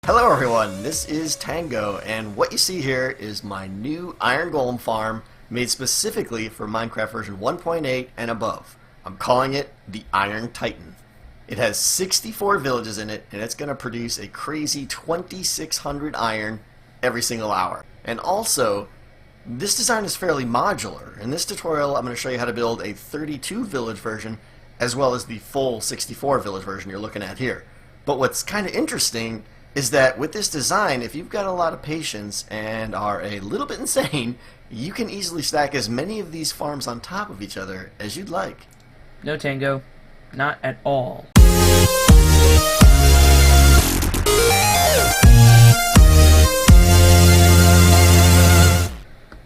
Hello everyone, this is Tango, and what you see here is my new Iron Golem farm made specifically for Minecraft version 1.8 and above. I'm calling it the Iron Titan. It has 64 villages in it, and it's going to produce a crazy 2,600 iron every single hour. And also, this design is fairly modular. In this tutorial, I'm going to show you how to build a 32 village version, as well as the full 64 village version you're looking at here. But what's kind of interesting is that with this design, if you've got a lot of patience and are a little bit insane, you can easily stack as many of these farms on top of each other as you'd like. No, Tango. Not at all.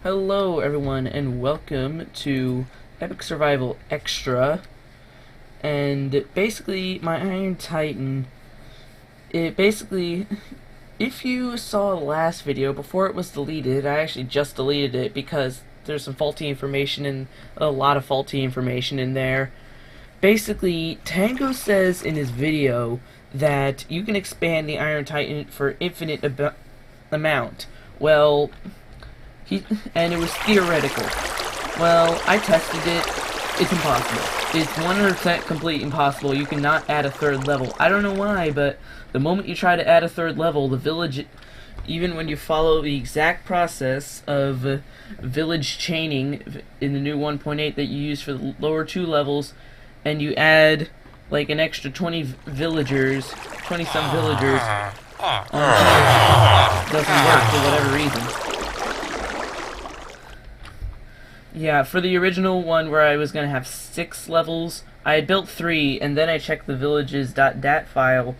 Hello everyone and welcome to Epic Survival Extra. And basically my Iron Titan, if you saw the last video before it was deleted, I actually just deleted it because there's some faulty information and a lot of faulty information in there. Basically, Tango says in his video that you can expand the Iron Titan for infinite amount. Well, and it was theoretical. Well, I tested it. It's impossible. It's 100% complete impossible. You cannot add a third level. I don't know why, but the moment you try to add a third level, the village, even when you follow the exact process of village chaining in the new 1.8 that you use for the lower two levels, and you add like an extra 20 villagers, 20-some villagers, doesn't work for whatever reason. Yeah, for the original one where I was going to have 6 levels, I had built 3, and then I checked the villages.dat file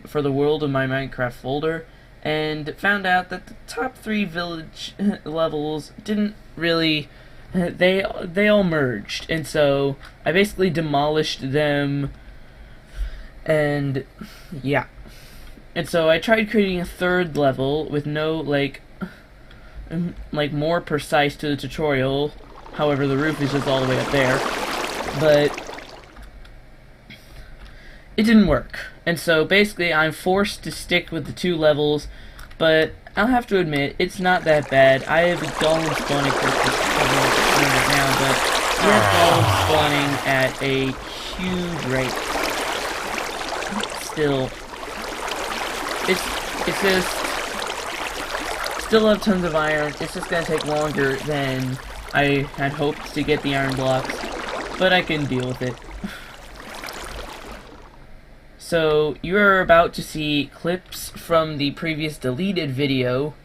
for the world of my Minecraft folder, and found out that the top 3 village levels didn't really... They all merged, and so I basically demolished them, and yeah. And so I tried creating a third level with no, like more precise to the tutorial. However, the roof is just all the way up there. But it didn't work. And so basically I'm forced to stick with the 2 levels, but I'll have to admit, it's not that bad. I have a golem spawning right now, but we have golem spawning at a huge rate. Still, it's just still have tons of iron. It's just gonna take longer than I had hoped to get the iron blocks, but I can deal with it. So, you're about to see clips from the previous deleted video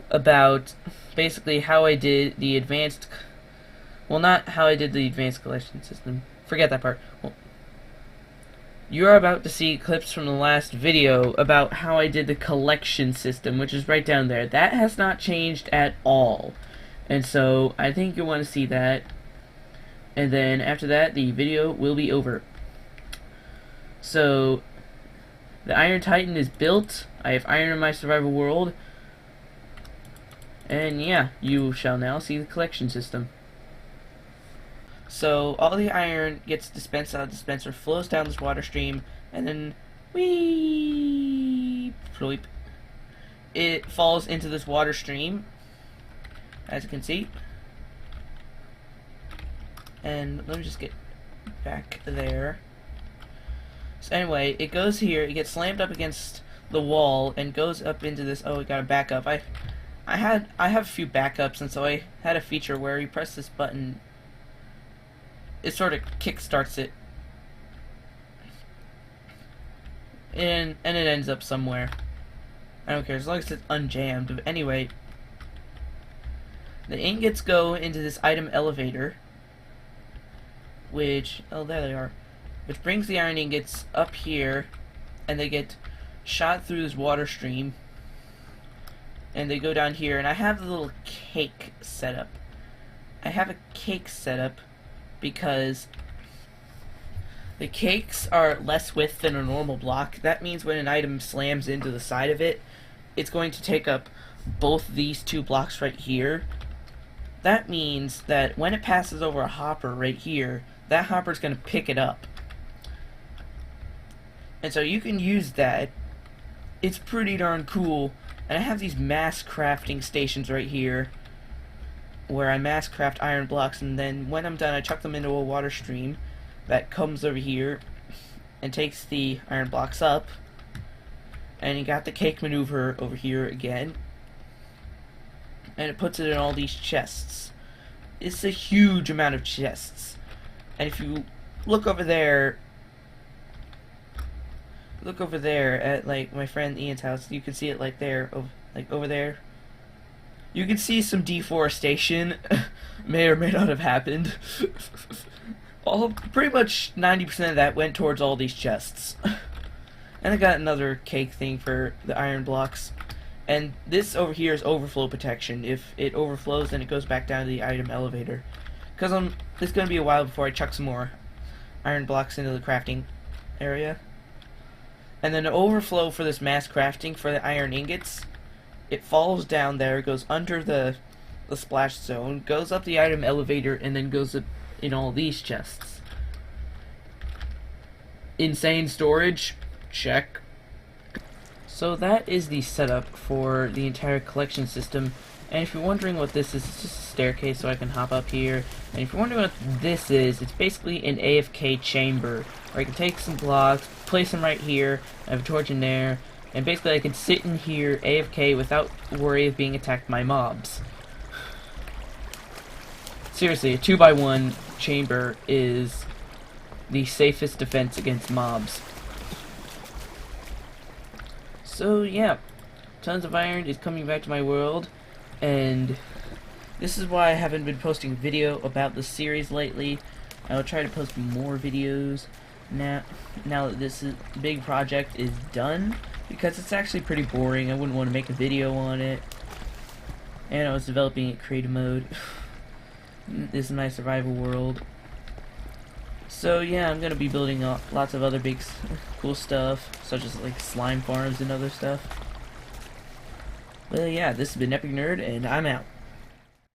about basically how I did the advanced... Well, not how I did the advanced collection system. Forget that part. Well, you're about to see clips from the last video about how I did the collection system, which is right down there. That has not changed at all. And so, I think you'll want to see that. And then, after that, the video will be over. So, the Iron Titan is built. I have iron in my survival world. And yeah, you shall now see the collection system. So, all the iron gets dispensed out of the dispenser, flows down this water stream, and then, whee, floip, it falls into this water stream, as you can see. And let me just get back there. So anyway, it goes here, it gets slammed up against the wall, and goes up into this... Oh, we got a backup. I have a few backups, and so I had a feature where you press this button, it sort of kickstarts it, and it ends up somewhere. I don't care, as long as it's unjammed. But anyway, the ingots go into this item elevator, which... Oh, there they are. Which brings the iron ingots up here, and they get shot through this water stream, and they go down here, and I have a little cake set up. I have a cake set up because the cakes are less width than a normal block. That means when an item slams into the side of it, it's going to take up both these 2 blocks right here. That means that when it passes over a hopper right here, that hopper's going to pick it up. And so you can use that it's pretty darn cool. And I have these mass crafting stations right here, where I mass craft iron blocks, and then when I'm done I chuck them into a water stream that comes over here and takes the iron blocks up. And you got the cake maneuver over here again, and it puts it in all these chests. It's a huge amount of chests. And if you look over there at like my friend Ian's house, you can see it like there, like over there. You can see some deforestation may or may not have happened. Pretty much 90% of that went towards all these chests. And I got another cake thing for the iron blocks. And this over here is overflow protection. If it overflows, then it goes back down to the item elevator. Because it's going to be a while before I chuck some more iron blocks into the crafting area. And then the overflow for this mass crafting for the iron ingots, it falls down there, goes under the splash zone, goes up the item elevator, and then goes up in all these chests. Insane storage? Check. So that is the setup for the entire collection system. And if you're wondering what this is, it's just a staircase so I can hop up here. And if you're wondering what this is, it's basically an AFK chamber, where I can take some blocks, place them right here, I have a torch in there, and basically I can sit in here AFK without worry of being attacked by mobs. Seriously, a 2x1 chamber is the safest defense against mobs. So yeah, tons of iron is coming back to my world, and this is why I haven't been posting video about the series lately. I'll try to post more videos now that this big project is done, because it's actually pretty boring. I wouldn't want to make a video on it, and I was developing it creative mode. This is my survival world. So yeah, I'm gonna be building lots of other big cool stuff, such as like slime farms and other stuff. But yeah, this has been Epic Nerd, and I'm out.